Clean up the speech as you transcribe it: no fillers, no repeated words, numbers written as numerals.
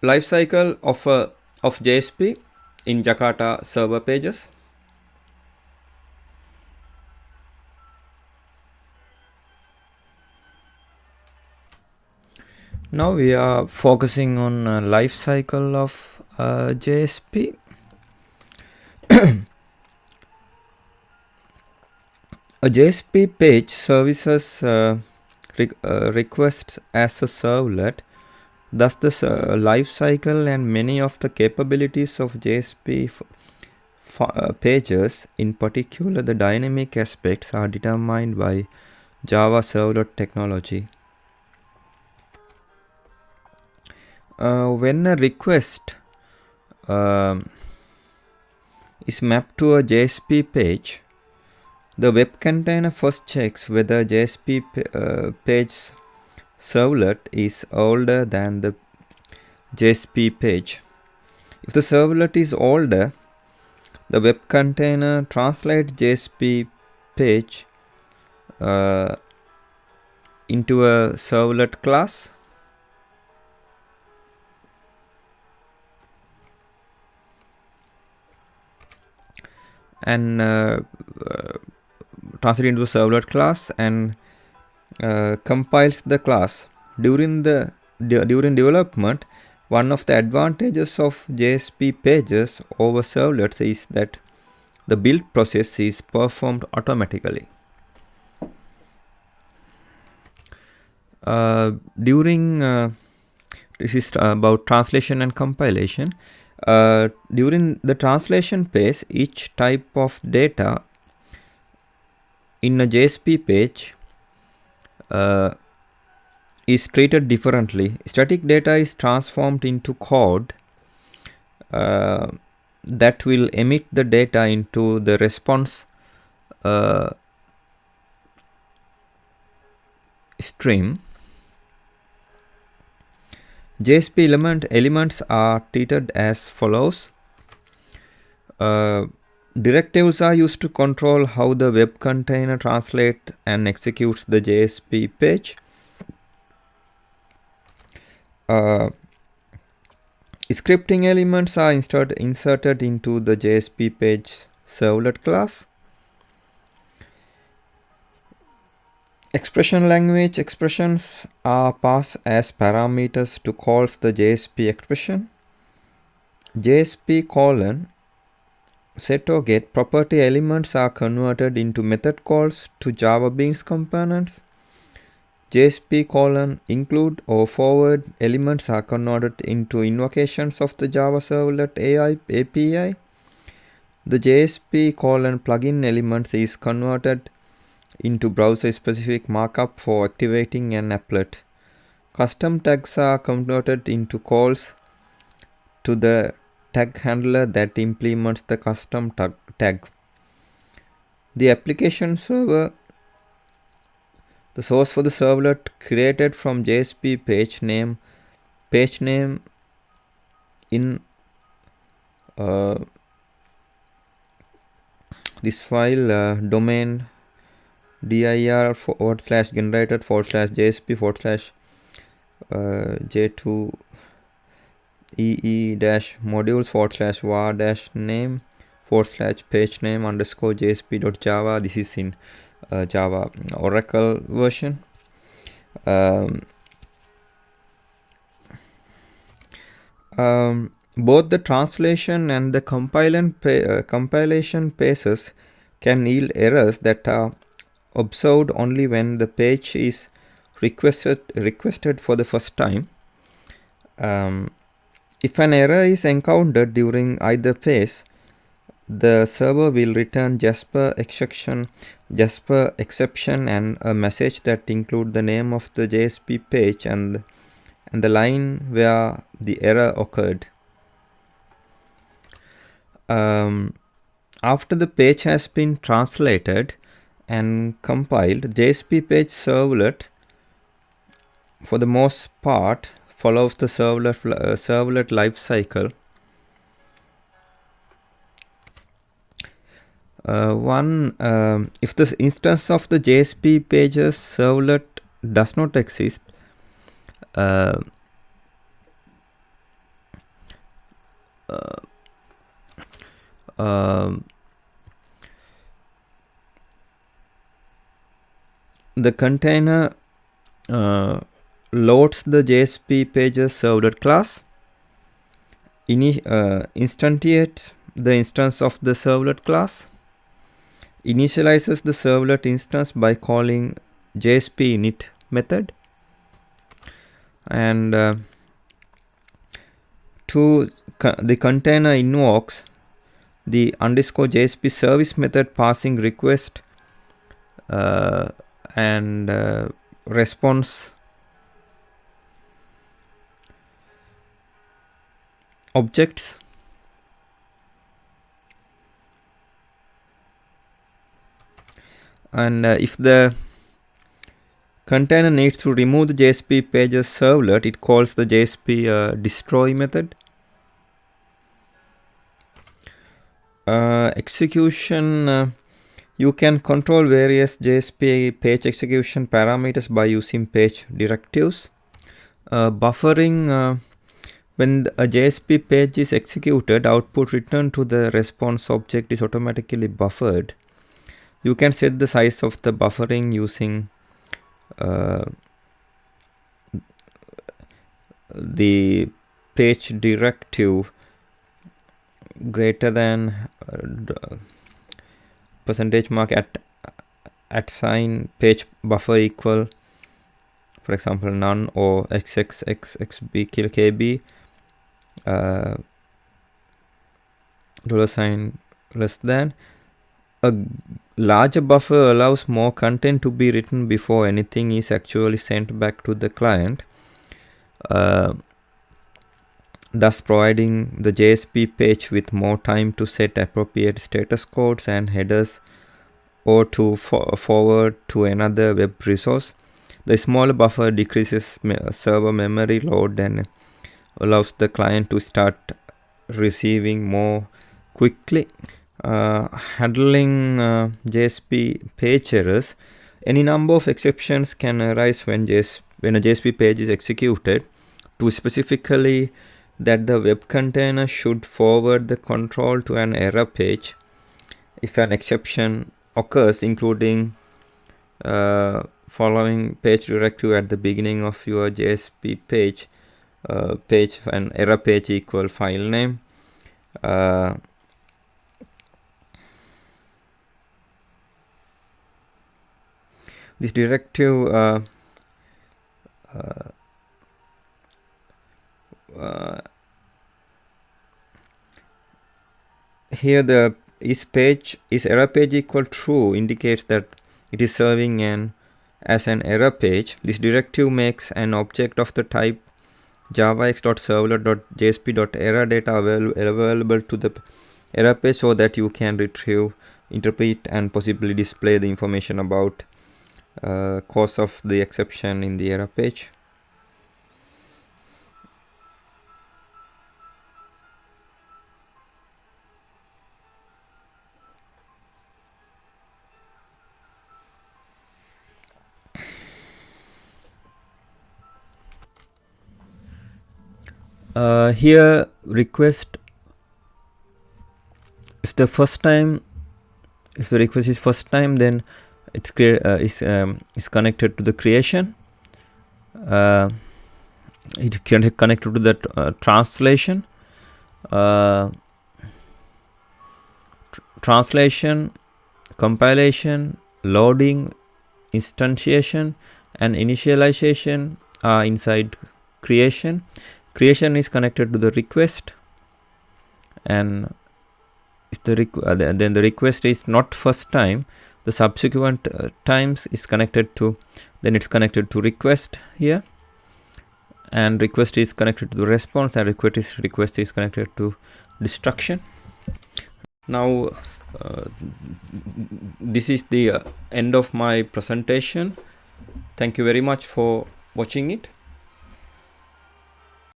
Lifecycle of JSP in Jakarta server pages. Now we are focusing on life cycle of JSP. A JSP page services requests as a servlet. Thus, the life cycle and many of the capabilities of JSP pages, in particular the dynamic aspects, are determined by Java servlet technology. When a request is mapped to a JSP page, the web container first checks whether JSP page servlet is older than the JSP page. If the servlet is older, the web container translates JSP page into a servlet class. And translate into a servlet class and compiles the class. During development, one of the advantages of JSP pages over servlets is that the build process is performed automatically. This is about translation and compilation. During the translation phase, each type of data in a JSP page is treated differently. Static data is transformed into code that will emit the data into the response stream. JSP elements are treated as follows. Directives are used to control how the web container translates and executes the JSP page. Scripting elements are inserted into the JSP page servlet class. Expression language expressions are passed as parameters to calls the JSP expression. JSP colon set or get property elements are converted into method calls to Java Beans components. JSP colon include or forward elements are converted into invocations of the Java Servlet AI API. The JSP colon plugin elements is converted into browser-specific markup for activating an applet. Custom tags are converted into calls to the tag handler that implements the custom tag. The application server, the source for the servlet created from JSP page name in this file domain dir/generated/JSP/J2 ee-modules/var-name/page name _JSP.java. This is in Java Oracle version. Both the translation and the compilation phases can yield errors that are observed only when the page is requested for the first time. If an error is encountered during either phase, the server will return Jasper exception and a message that include the name of the JSP page and the line where the error occurred. After the page has been translated and compiled, JSP page servlet for the most part follows the servlet life cycle. If the instance of the JSP pages servlet does not exist, the container loads the JSP pages servlet class, instantiates the instance of the servlet class, initializes the servlet instance by calling JSP init method, and the container invokes the underscore JSP service method passing request and response objects. And if the container needs to remove the JSP pages servlet, it calls the JSP destroy method. Execution, you can control various JSP page execution parameters by using page directives. Buffering, when a JSP page is executed, output returned to the response object is automatically buffered. You can set the size of the buffering using the page directive greater than percentage mark at sign page buffer equal, for example, none, or xxxxb kb $sign less than. A larger buffer allows more content to be written before anything is actually sent back to the client, thus providing the JSP page with more time to set appropriate status codes and headers, or to forward to another web resource. The smaller buffer decreases server memory load and allows the client to start receiving more quickly. Handling JSP page errors. Any number of exceptions can arise when a JSP page is executed, to specifically that the web container should forward the control to an error page. If an exception occurs, including following page directive at the beginning of your JSP page, page and error page equal file name. This directive here the is error page equal true indicates that it is serving as an error page. This directive makes an object of the type javax.servlet.jsp.error data available to the error page, so that you can retrieve, interpret, and possibly display the information about cause of the exception in the error page. Here request, if the request is first time, then it's is connected to the creation. It can connect to the translation, compilation, loading, instantiation, and initialization are inside creation. Creation is connected to the request, and if then the request is not first time, the subsequent times is connected to, then it's connected to request here, and request is connected to the response, and request is connected to destruction. Now this is the end of my presentation. Thank you very much for watching it.